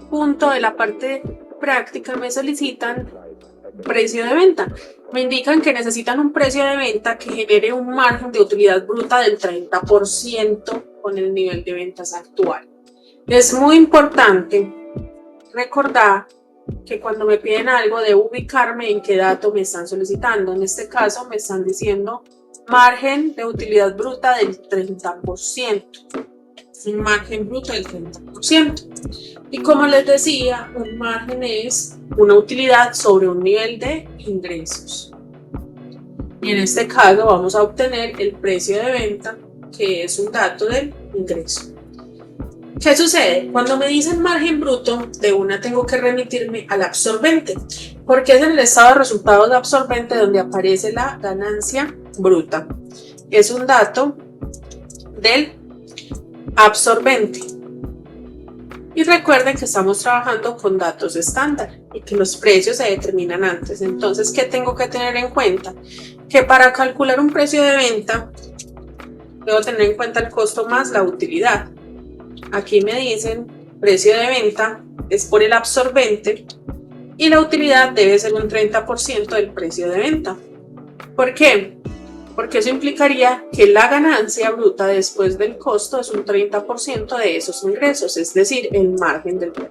punto de la parte práctica me solicitan precio de venta. Me indican que necesitan un precio de venta que genere un margen de utilidad bruta del 30% con el nivel de ventas actual. Es muy importante recordar que cuando me piden algo debo ubicarme en qué dato me están solicitando. En este caso me están diciendo margen de utilidad bruta del 30%. Un margen bruto del 30%. Y como les decía, un margen es una utilidad sobre un nivel de ingresos. Y en este caso vamos a obtener el precio de venta, que es un dato del ingreso. ¿Qué sucede? Cuando me dicen margen bruto, de una tengo que remitirme al absorbente, porque es en el estado de resultados de absorbente donde aparece la ganancia bruta. Es un dato del absorbente. Y recuerden que estamos trabajando con datos estándar y que los precios se determinan antes. Entonces, ¿qué tengo que tener en cuenta? Que para calcular un precio de venta, debo tener en cuenta el costo más la utilidad. Aquí me dicen precio de venta es por el absorbente y la utilidad debe ser un 30% del precio de venta. ¿Por qué? Porque eso implicaría que la ganancia bruta después del costo es un 30% de esos ingresos, es decir, el margen del 30%.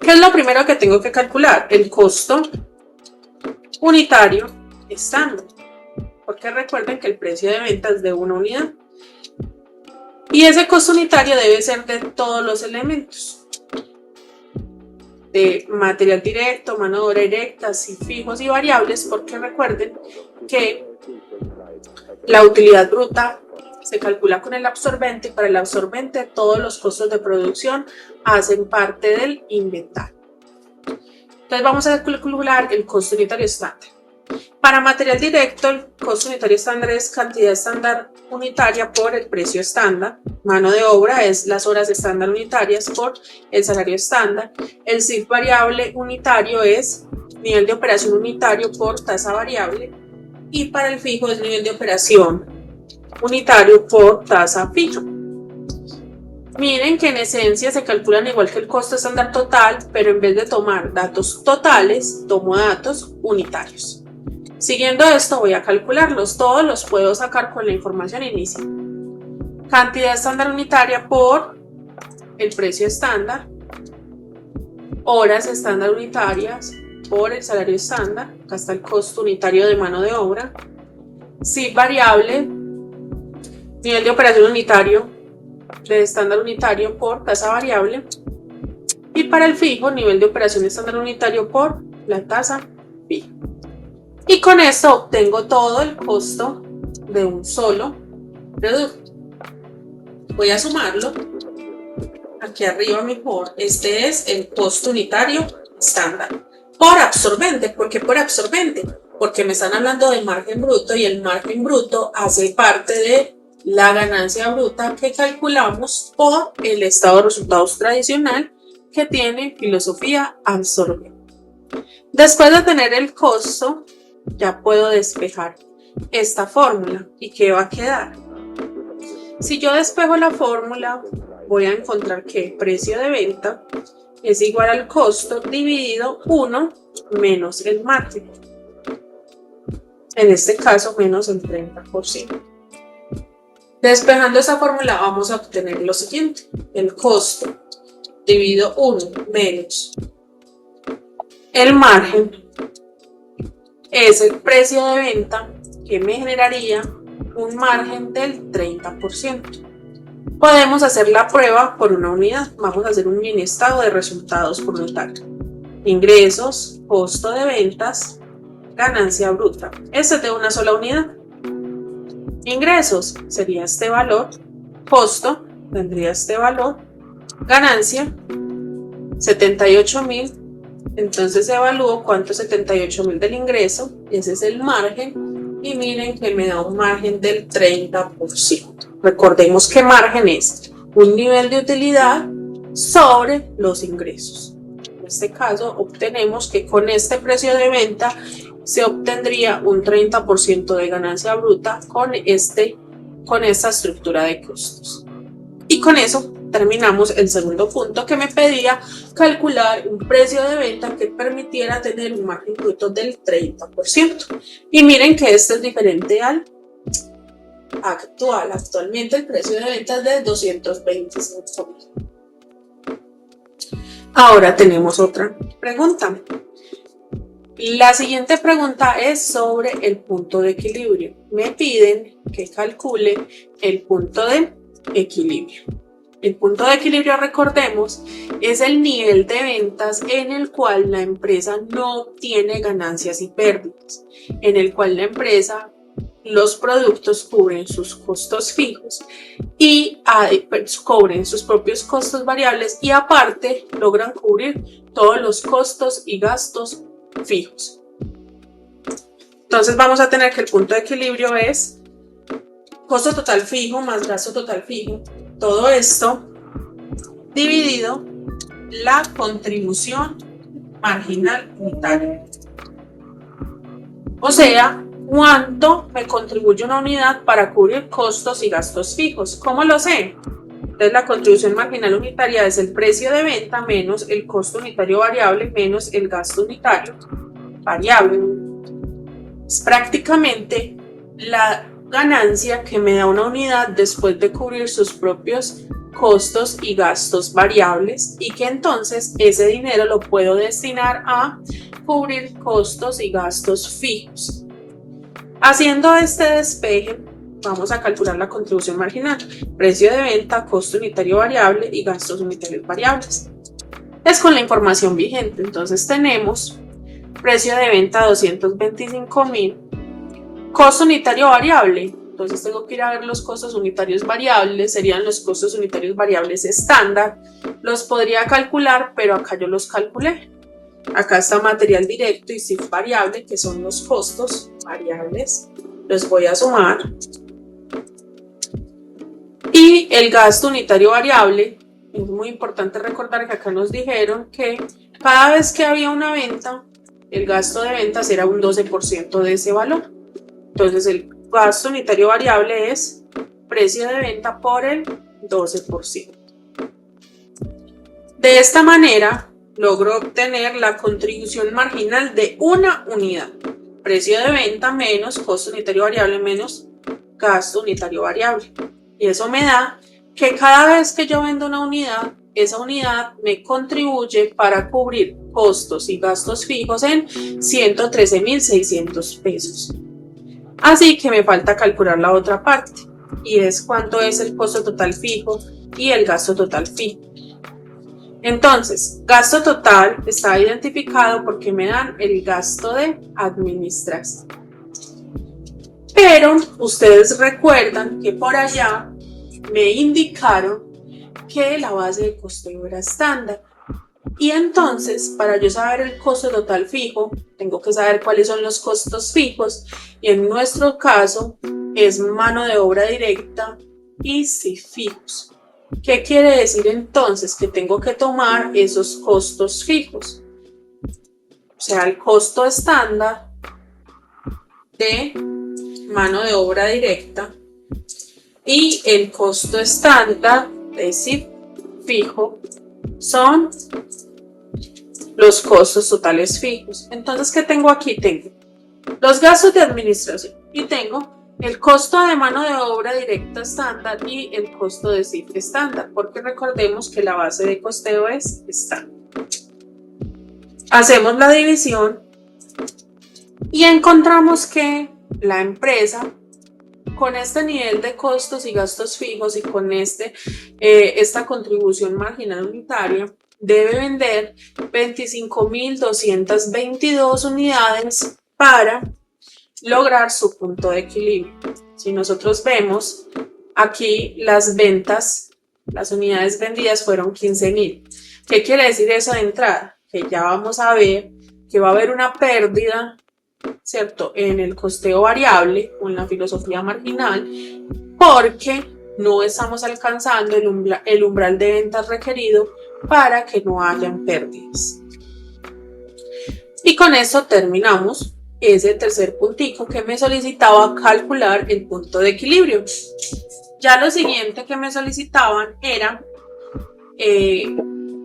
¿Qué es lo primero que tengo que calcular? El costo unitario estándar, porque recuerden que el precio de venta es de una unidad. Y ese costo unitario debe ser de todos los elementos, de material directo, mano de obra directa, fijos y variables, porque recuerden que la utilidad bruta se calcula con el absorbente y para el absorbente todos los costos de producción hacen parte del inventario. Entonces vamos a calcular el costo unitario estándar. Para material directo, el costo unitario estándar es cantidad estándar unitaria por el precio estándar. Mano de obra es las horas estándar unitarias por el salario estándar. El CIF variable unitario es nivel de operación unitario por tasa variable. Y para el fijo es nivel de operación unitario por tasa fija. Miren que en esencia se calculan igual que el costo estándar total, pero en vez de tomar datos totales, tomo datos unitarios. Siguiendo esto voy a calcularlos, todos los puedo sacar con la información inicial. Cantidad estándar unitaria por el precio estándar, horas estándar unitarias por el salario estándar, acá está el costo unitario de mano de obra, CIF variable, nivel de operación unitario de estándar unitario por tasa variable, y para el fijo, nivel de operación estándar unitario por la tasa fija. Y con esto obtengo todo el costo de un solo producto. Voy a sumarlo. Aquí arriba mejor. Este es el costo unitario estándar. Por absorbente. ¿Por qué por absorbente? Porque me están hablando de margen bruto y el margen bruto hace parte de la ganancia bruta que calculamos por el estado de resultados tradicional que tiene filosofía absorbente. Después de tener el costo, ya puedo despejar esta fórmula. ¿Y qué va a quedar? Si yo despejo la fórmula, voy a encontrar que precio de venta es igual al costo dividido 1 menos el margen. En este caso, menos el 30%. Despejando esa fórmula, vamos a obtener lo siguiente. El costo dividido 1 menos el margen es el precio de venta que me generaría un margen del 30%. Podemos hacer la prueba por una unidad. Vamos a hacer un mini estado de resultados por unitario. Ingresos, costo de ventas, ganancia bruta. Este es de una sola unidad. Ingresos sería este valor, costo tendría este valor, ganancia 78,000. Entonces evalúo cuánto es 78,000 del ingreso, ese es el margen, y miren que me da un margen del 30%. Recordemos que margen es un nivel de utilidad sobre los ingresos. En este caso obtenemos que con este precio de venta se obtendría un 30% de ganancia bruta con esta estructura de costos. Y con eso terminamos el segundo punto que me pedía calcular un precio de venta que permitiera tener un margen bruto del 30%. Y miren que este es diferente al actual. Actualmente el precio de venta es de 225.000. Ahora tenemos otra pregunta. La siguiente pregunta es sobre el punto de equilibrio. Me piden que calcule el punto de equilibrio. El punto de equilibrio, recordemos, es el nivel de ventas en el cual la empresa no tiene ganancias y pérdidas, en el cual la empresa, los productos cubren sus costos fijos y cubren sus propios costos variables y aparte logran cubrir todos los costos y gastos fijos. Entonces vamos a tener que el punto de equilibrio es costo total fijo más gasto total fijo, todo esto dividido la contribución marginal unitaria. O sea, cuánto me contribuye una unidad para cubrir costos y gastos fijos. ¿Cómo lo sé? Entonces la contribución marginal unitaria es el precio de venta menos el costo unitario variable menos el gasto unitario variable. Es prácticamente la ganancia que me da una unidad después de cubrir sus propios costos y gastos variables y que entonces ese dinero lo puedo destinar a cubrir costos y gastos fijos. Haciendo este despeje, vamos a calcular la contribución marginal, precio de venta, costo unitario variable y gastos unitarios variables. Es con la información vigente, entonces tenemos precio de venta 225.000, costo unitario variable, entonces tengo que ir a ver los costos unitarios variables, serían los costos unitarios variables estándar, los podría calcular, pero acá yo los calculé. Acá está material directo y SIF variable, que son los costos variables, los voy a sumar. Y el gasto unitario variable, es muy importante recordar que acá nos dijeron que cada vez que había una venta, el gasto de ventas era un 12% de ese valor. Entonces el gasto unitario variable es precio de venta por el 12%. De esta manera logro obtener la contribución marginal de una unidad. Precio de venta menos costo unitario variable menos gasto unitario variable. Y eso me da que cada vez que yo vendo una unidad, esa unidad me contribuye para cubrir costos y gastos fijos en 113.600 pesos. Así que me falta calcular la otra parte, y es cuánto es el costo total fijo y el gasto total fijo. Entonces, gasto total está identificado porque me dan el gasto de administración. Pero ustedes recuerdan que por allá me indicaron que la base de costeo era estándar. Y entonces, para yo saber el costo total fijo, tengo que saber cuáles son los costos fijos. Y en nuestro caso, es mano de obra directa y SIF fijos. ¿Qué quiere decir entonces? Que tengo que tomar esos costos fijos. O sea, el costo estándar de mano de obra directa y el costo estándar de SIF fijo son los costos totales fijos. Entonces, ¿qué tengo aquí? Tengo los gastos de administración y tengo el costo de mano de obra directa estándar y el costo de SIF estándar, porque recordemos que la base de costeo es estándar. Hacemos la división y encontramos que la empresa, con este nivel de costos y gastos fijos y con esta contribución marginal unitaria, debe vender 25.222 unidades para lograr su punto de equilibrio. Si nosotros vemos aquí las ventas, las unidades vendidas fueron 15.000. ¿Qué quiere decir eso de entrada? Que ya vamos a ver que va a haber una pérdida, ¿cierto?, en el costeo variable o en la filosofía marginal, porque no estamos alcanzando el umbral de ventas requerido para que no hayan pérdidas. Y con eso terminamos ese tercer puntico que me solicitaba calcular el punto de equilibrio. Ya lo siguiente que me solicitaban era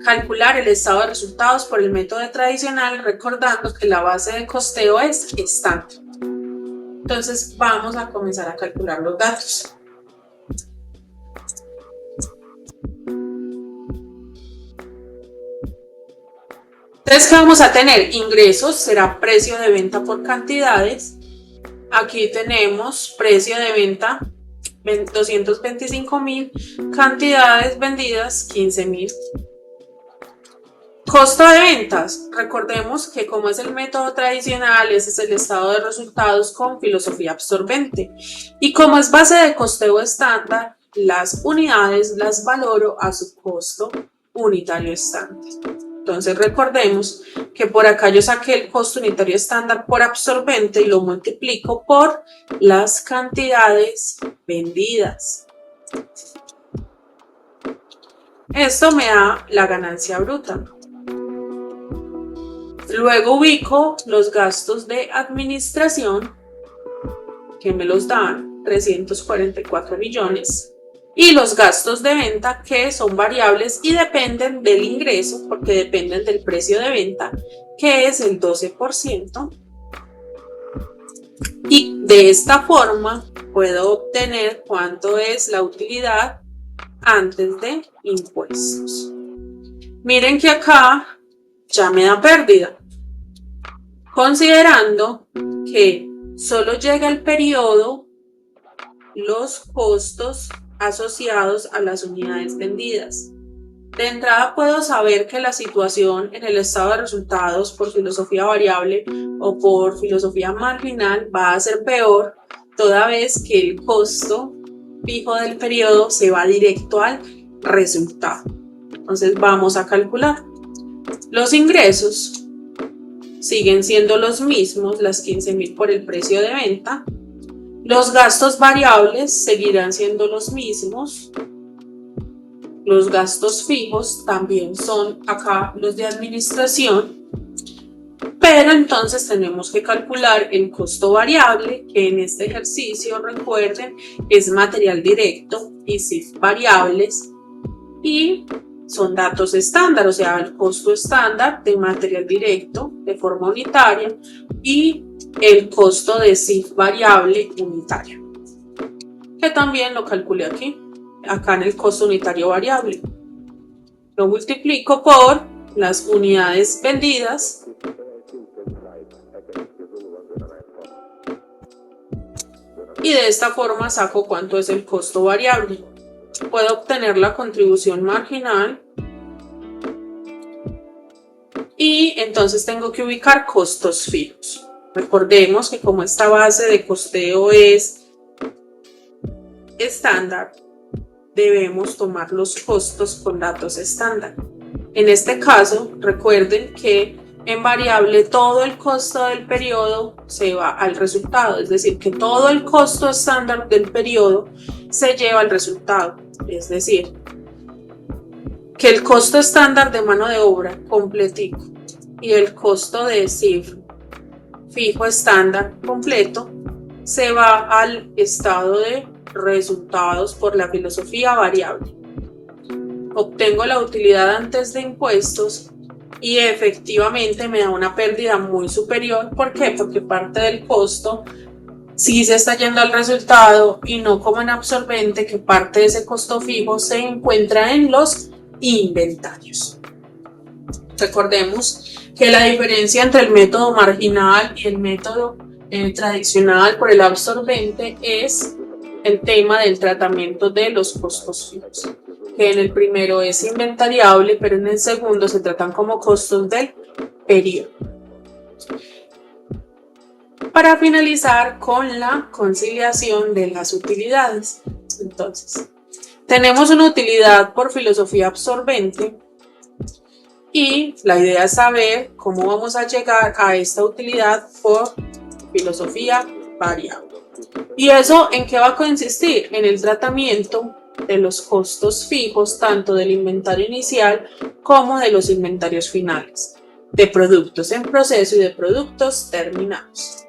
calcular el estado de resultados por el método tradicional, recordando que la base de costeo es estándar. Entonces vamos a comenzar a calcular los datos. Entonces, ¿qué vamos a tener? Ingresos, será precio de venta por cantidades. Aquí tenemos precio de venta 225.000, cantidades vendidas 15.000. Costo de ventas, recordemos que como es el método tradicional, ese es el estado de resultados con filosofía absorbente. Y como es base de costeo estándar, las unidades las valoro a su costo unitario estándar. Entonces recordemos que por acá yo saqué el costo unitario estándar por absorbente y lo multiplico por las cantidades vendidas. Esto me da la ganancia bruta. Luego ubico los gastos de administración, que me los dan 344 millones, y los gastos de venta, que son variables y dependen del ingreso, porque dependen del precio de venta, que es el 12%. Y de esta forma puedo obtener cuánto es la utilidad antes de impuestos. Miren que acá ya me da pérdida, considerando que solo llega el periodo los costos asociados a las unidades vendidas. De entrada puedo saber que la situación en el estado de resultados por filosofía variable o por filosofía marginal va a ser peor, toda vez que el costo fijo del periodo se va directo al resultado. Entonces vamos a calcular. Los ingresos siguen siendo los mismos, las 15.000 por el precio de venta. Los gastos variables seguirán siendo los mismos. Los gastos fijos también son acá los de administración. Pero entonces tenemos que calcular el costo variable, que en este ejercicio, recuerden, es material directo y CIF variables. Y son datos estándar, o sea, el costo estándar de material directo de forma unitaria y el costo de CIF variable unitario, que también lo calculé aquí, acá en el costo unitario variable. Lo multiplico por las unidades vendidas y de esta forma saco cuánto es el costo variable. Puedo obtener la contribución marginal y entonces tengo que ubicar costos fijos. Recordemos que como esta base de costeo es estándar, debemos tomar los costos con datos estándar. En este caso, recuerden que en variable todo el costo del periodo se va al resultado, es decir, que todo el costo estándar del periodo se lleva al resultado. Es decir, que el costo estándar de mano de obra completico y el costo de CIF fijo estándar completo se va al estado de resultados por la filosofía variable. Obtengo la utilidad antes de impuestos y efectivamente me da una pérdida muy superior. ¿Por qué? Porque parte del costo sí se está yendo al resultado y no como en absorbente, que parte de ese costo fijo se encuentra en los inventarios. Recordemos que la diferencia entre el método marginal y el método tradicional por el absorbente es el tema del tratamiento de los costos fijos, que en el primero es inventariable, pero en el segundo se tratan como costos del periodo. Para finalizar con la conciliación de las utilidades, entonces tenemos una utilidad por filosofía absorbente y la idea es saber cómo vamos a llegar a esta utilidad por filosofía variable. ¿Y eso en qué va a consistir? En el tratamiento de los costos fijos, tanto del inventario inicial como de los inventarios finales, de productos en proceso y de productos terminados.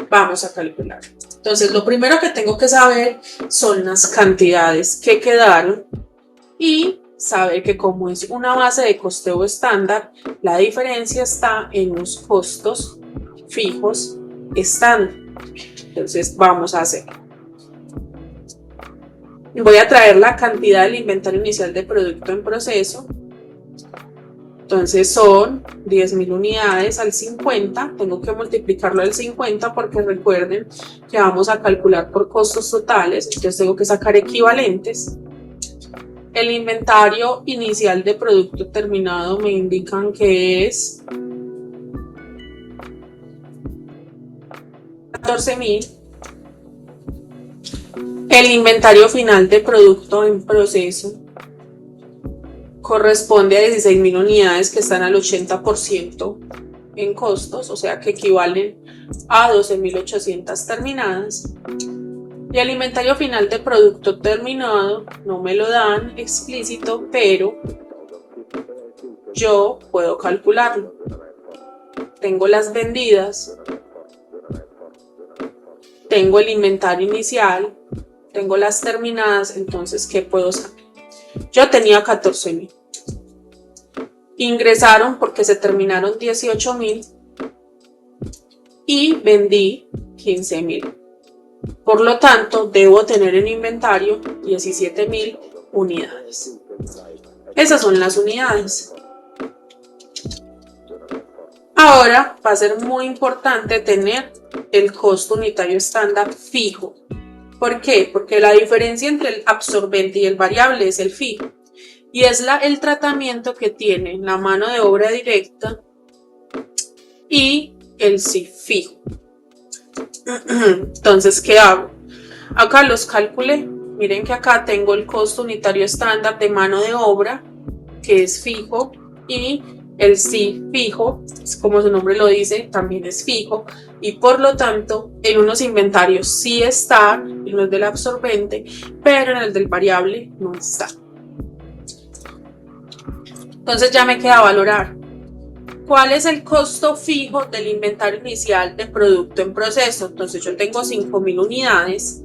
Vamos a calcular. Entonces, lo primero que tengo que saber son las cantidades que quedaron y saber que como es una base de costeo estándar, la diferencia está en los costos fijos estándar. Entonces vamos a hacer. Voy a traer la cantidad del inventario inicial de producto en proceso. Entonces son 10.000 unidades al 50, tengo que multiplicarlo al 50 porque recuerden que vamos a calcular por costos totales, entonces tengo que sacar equivalentes. El inventario inicial de producto terminado me indican que es 14.000. El inventario final de producto en proceso corresponde a 16.000 unidades que están al 80% en costos, o sea que equivalen a 12.800 terminadas. Y el inventario final de producto terminado no me lo dan explícito, pero yo puedo calcularlo. Tengo las vendidas, tengo el inventario inicial, tengo las terminadas, entonces ¿qué puedo saber? Yo tenía 14.000. Ingresaron porque se terminaron 18.000 y vendí 15.000. Por lo tanto, debo tener en inventario 17.000 unidades. Esas son las unidades. Ahora va a ser muy importante tener el costo unitario estándar fijo. ¿Por qué? Porque la diferencia entre el absorbente y el variable es el fijo. Y es el tratamiento que tiene la mano de obra directa y el sí fijo. Entonces, ¿qué hago? Acá los calculé. Miren que acá tengo el costo unitario estándar de mano de obra, que es fijo, y el sí fijo, como su nombre lo dice, también es fijo, y por lo tanto en unos inventarios sí está, en los del absorbente, pero en el del variable no está. Entonces ya me queda valorar cuál es el costo fijo del inventario inicial de producto en proceso. Entonces yo tengo 5.000 unidades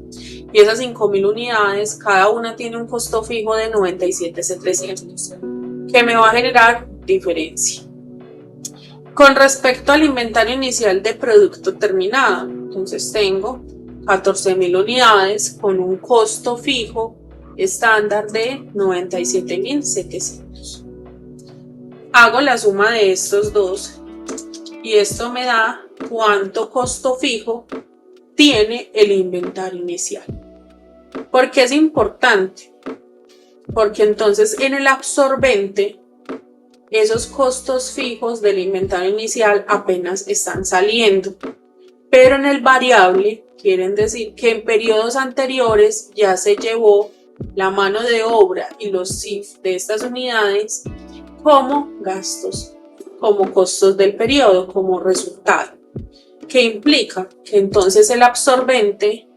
y esas 5.000 unidades, cada una tiene un costo fijo de 97.700, que me va a generar diferencia. Con respecto al inventario inicial de producto terminado, entonces tengo 14.000 unidades con un costo fijo estándar de 97.700. Hago la suma de estos dos y esto me da cuánto costo fijo tiene el inventario inicial. ¿Por qué es importante? Porque entonces en el absorbente esos costos fijos del inventario inicial apenas están saliendo, pero en el variable quieren decir que en periodos anteriores ya se llevó la mano de obra y los CIF de estas unidades como gastos, como costos del periodo, como resultado, que implica que entonces el absorbente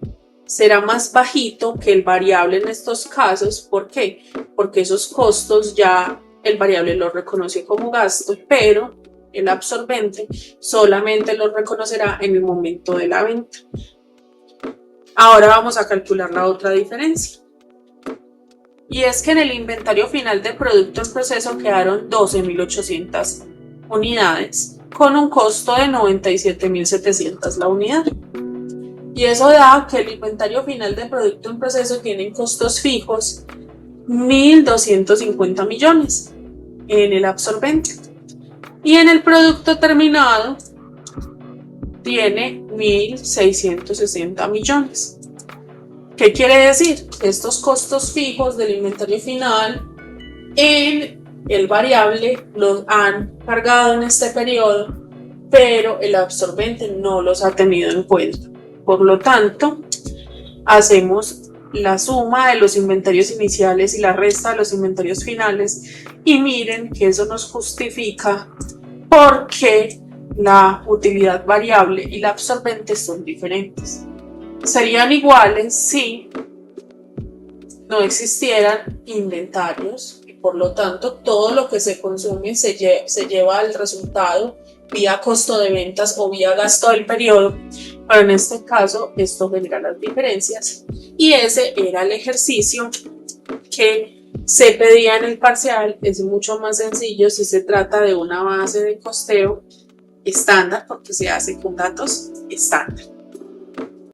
será más bajito que el variable en estos casos. ¿Por qué? Porque esos costos ya el variable los reconoce como gasto, pero el absorbente solamente los reconocerá en el momento de la venta. Ahora vamos a calcular la otra diferencia. Y es que en el inventario final de producto en proceso quedaron 12.800 unidades con un costo de 97.700 la unidad. Y eso da que el inventario final de producto en proceso tiene costos fijos 1.250 millones en el absorbente. Y en el producto terminado tiene 1.660 millones. ¿Qué quiere decir? Estos costos fijos del inventario final en el variable los han cargado en este periodo, pero el absorbente no los ha tenido en cuenta. Por lo tanto, hacemos la suma de los inventarios iniciales y la resta de los inventarios finales y miren que eso nos justifica por qué la utilidad variable y la absorbente son diferentes. Serían iguales si no existieran inventarios y por lo tanto todo lo que se consume se lleva al resultado vía costo de ventas o vía gasto del periodo, pero en este caso esto genera las diferencias y ese era el ejercicio que se pedía en el parcial es mucho más sencillo si se trata de una base de costeo estándar, porque se hace con datos estándar.